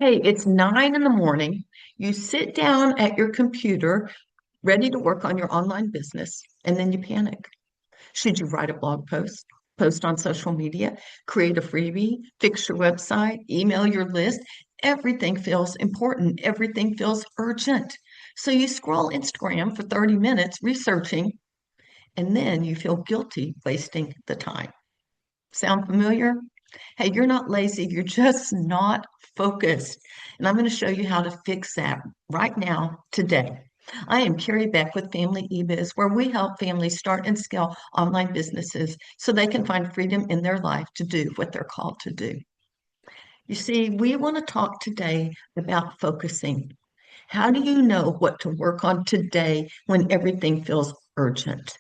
Hey, it's 9 in the morning. You sit down at your computer, ready to work on your online business, and then you panic. Should you write a blog post, post on social media, create a freebie, fix your website, email your list? Everything feels important. Everything feels urgent. So you scroll Instagram for 30 minutes researching, and then you feel guilty wasting the time. Sound familiar? Hey, you're not lazy, you're just not focused. And I'm going to show you how to fix that right now, today. I am Carrie Beck with Family eBiz, where we help families start and scale online businesses so they can find freedom in their life to do what they're called to do. You see, we want to talk today about focusing. How do you know what to work on today when everything feels urgent?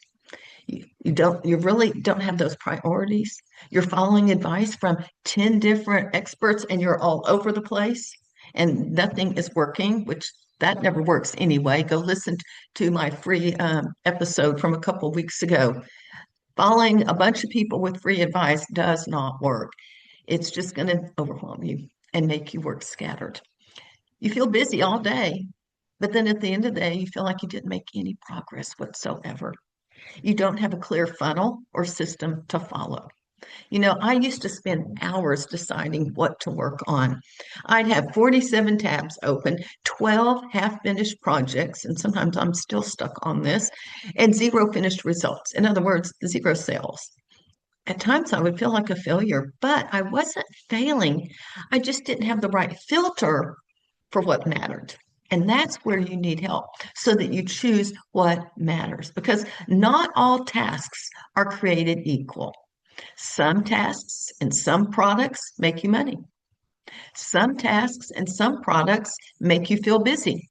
You really don't have those priorities. You're following advice from 10 different experts and you're all over the place and nothing is working, which that never works anyway. Go listen to my free episode from a couple of weeks ago. Following a bunch of people with free advice does not work. It's just going to overwhelm you and make you work scattered. You feel busy all day, but then at the end of the day, you feel like you didn't make any progress whatsoever. You don't have a clear funnel or system to follow. I used to spend hours deciding what to work on. I'd have 47 tabs open, 12 half finished projects, and sometimes I'm still stuck on this, and zero finished results. In other words, zero sales. At times, I would feel like a failure, but I wasn't failing. I just didn't have the right filter for what mattered. And that's where you need help so that you choose what matters because not all tasks are created equal. Some tasks and some products make you money. Some tasks and some products make you feel busy.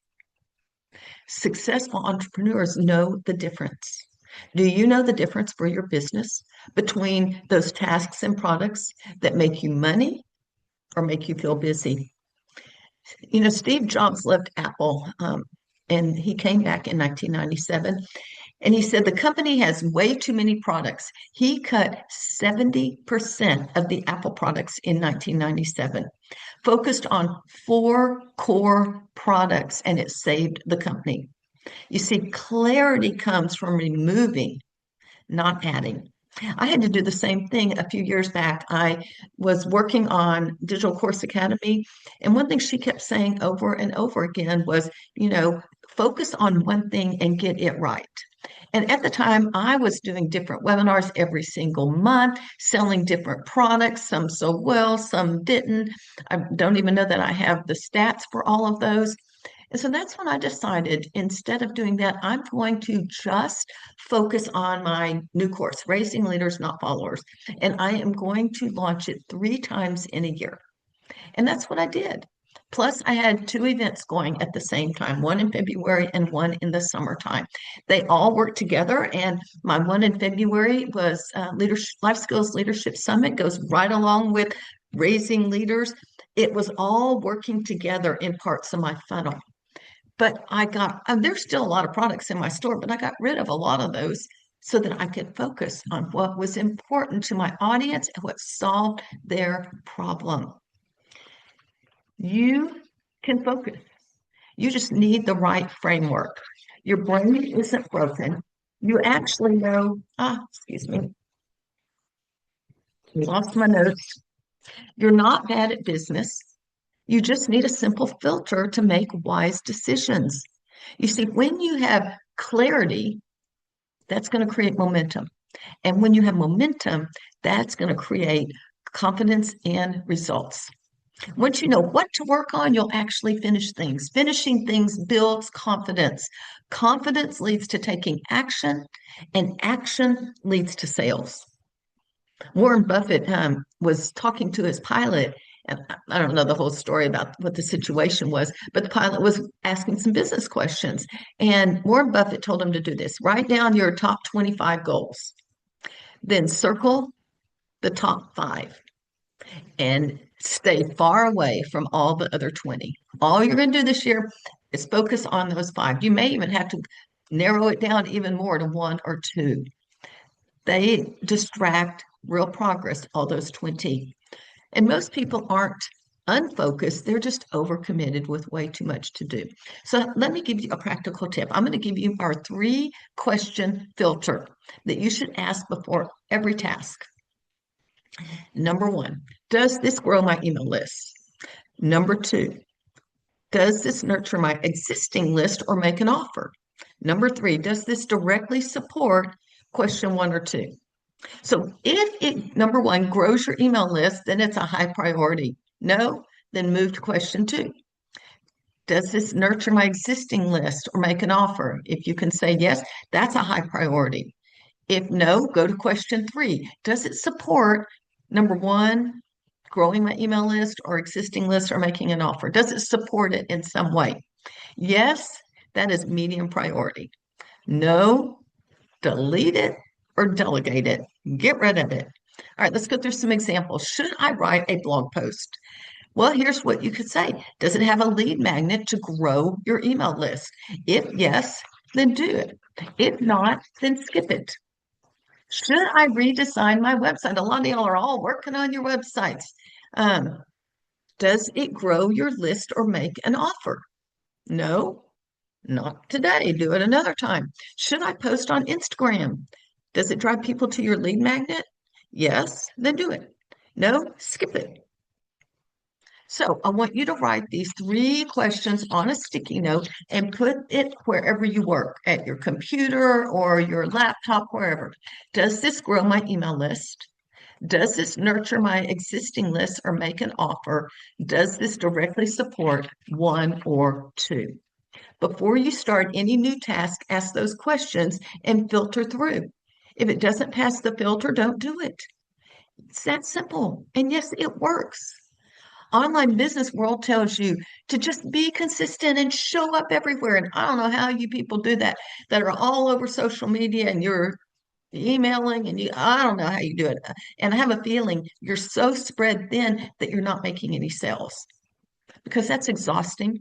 Successful entrepreneurs know the difference. Do you know the difference for your business between those tasks and products that make you money or make you feel busy? Steve Jobs left Apple, and he came back in 1997, and he said the company has way too many products. He cut 70% of the Apple products in 1997, focused on four core products, and it saved the company. You see, clarity comes from removing, not adding. I had to do the same thing a few years back. I was working on Digital Course Academy, and one thing she kept saying over and over again was, focus on one thing and get it right. And at the time, I was doing different webinars every single month, selling different products, some so well, some didn't. I don't even know that I have the stats for all of those. And so that's when I decided instead of doing that, I'm going to just focus on my new course, Raising Leaders, Not Followers. And I am going to launch it 3 times in a year. And that's what I did. Plus, I had 2 events going at the same time, one in February and one in the summertime. They all work together. And my one in February was Leadership, Life Skills Leadership Summit, goes right along with Raising Leaders. It was all working together in parts of my funnel. But there's still a lot of products in my store, but I got rid of a lot of those so that I could focus on what was important to my audience and what solved their problem. You can focus. You just need the right framework. Your brain isn't broken. You actually know, excuse me, lost my notes. You're not bad at business. You just need a simple filter to make wise decisions. You see, when you have clarity, that's going to create momentum. And when you have momentum, that's going to create confidence and results. Once you know what to work on, you'll actually finish things. Finishing things builds confidence. Confidence leads to taking action, and action leads to sales. Warren Buffett was talking to his pilot, and I don't know the whole story about what the situation was, but the pilot was asking some business questions. And Warren Buffett told him to do this: write down your top 25 goals, then circle the top five, and stay far away from all the other 20. All you're going to do this year is focus on those five. You may even have to narrow it down even more to one or two. They distract real progress, all those 20. And most people aren't unfocused, they're just overcommitted with way too much to do. So let me give you a practical tip. I'm going to give you our 3-question filter that you should ask before every task. Number 1, does this grow my email list? Number 2, does this nurture my existing list or make an offer? Number 3, does this directly support question 1 or 2? So if it, number 1, grows your email list, then it's a high priority. No, then move to question 2. Does this nurture my existing list or make an offer? If you can say yes, that's a high priority. If no, go to question 3. Does it support, number 1, growing my email list or existing list or making an offer? Does it support it in some way? Yes, that is medium priority. No, delete it or delegate it. Get rid of it. All right, let's go through some examples. Should I write a blog post? Well, here's what you could say. Does it have a lead magnet to grow your email list? If yes, then do it. If not, then skip it. Should I redesign my website? A lot of y'all are all working on your websites. Does it grow your list or make an offer? No, not today. Do it another time. Should I post on Instagram? Does it drive people to your lead magnet? Yes, then do it. No, skip it. So I want you to write these 3 questions on a sticky note and put it wherever you work, at your computer or your laptop, wherever. Does this grow my email list? Does this nurture my existing list or make an offer? Does this directly support 1 or 2? Before you start any new task, ask those questions and filter through. If it doesn't pass the filter, don't do it. It's that simple. And yes, it works. Online business world tells you to just be consistent and show up everywhere. And I don't know how you people do that are all over social media and you're emailing and I don't know how you do it. And I have a feeling you're so spread thin that you're not making any sales because that's exhausting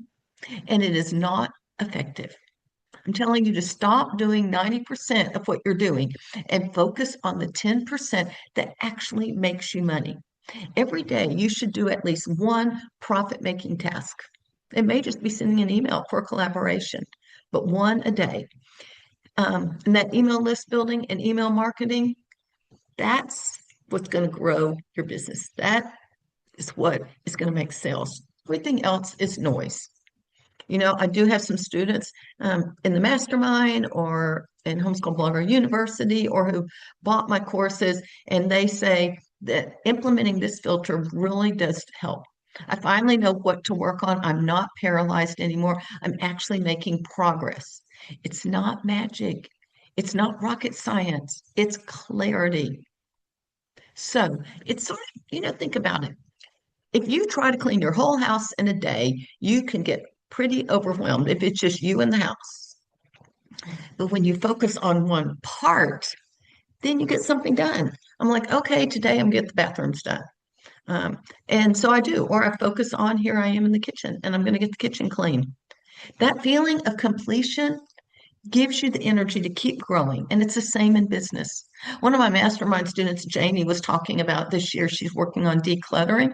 and it is not effective. I'm telling you to stop doing 90% of what you're doing and focus on the 10% that actually makes you money. Every day, you should do at least 1 profit-making task. It may just be sending an email for collaboration, but 1 a day. And that email list building and email marketing, that's what's going to grow your business. That is what is going to make sales. Everything else is noise. I do have some students in the mastermind or in Homeschool Blogger University or who bought my courses, and they say that implementing this filter really does help. I finally know what to work on. I'm not paralyzed anymore. I'm actually making progress. It's not magic. It's not rocket science. It's clarity. So it's sort of, think about it. If you try to clean your whole house in a day, you can get pretty overwhelmed if it's just you in the house. But when you focus on one part, then you get something done. I'm like, okay, today I'm getting the bathrooms done. And so I do, or I focus on here I am in the kitchen and I'm going to get the kitchen clean. That feeling of completion gives you the energy to keep growing. And it's the same in business. One of my mastermind students, Jamie, was talking about this year, she's working on decluttering.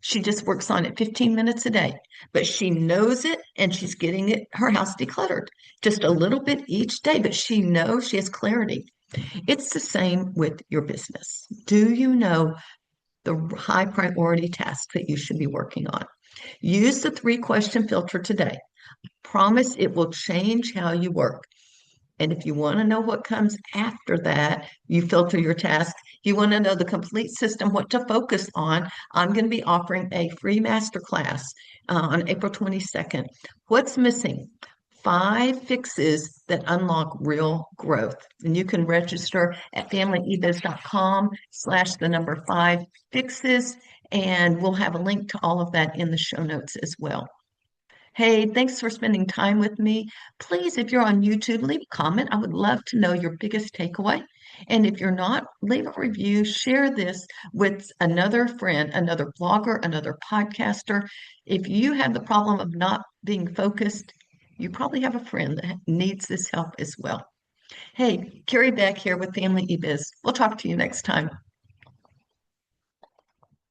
She just works on it 15 minutes a day, but she knows it and she's getting her house decluttered just a little bit each day, but she knows she has clarity. It's the same with your business. Do you know the high priority tasks that you should be working on? Use the 3-question filter today. Promise it will change how you work. And if you want to know what comes after that, you filter your tasks. You want to know the complete system, what to focus on. I'm going to be offering a free masterclass on April 22nd. What's missing? 5 fixes that unlock real growth. And you can register at familyebiz.com/5 fixes. And we'll have a link to all of that in the show notes as well. Hey, thanks for spending time with me. Please, if you're on YouTube, leave a comment. I would love to know your biggest takeaway. And if you're not, leave a review, share this with another friend, another blogger, another podcaster. If you have the problem of not being focused, you probably have a friend that needs this help as well. Hey, Carrie Beck here with Family eBiz. We'll talk to you next time.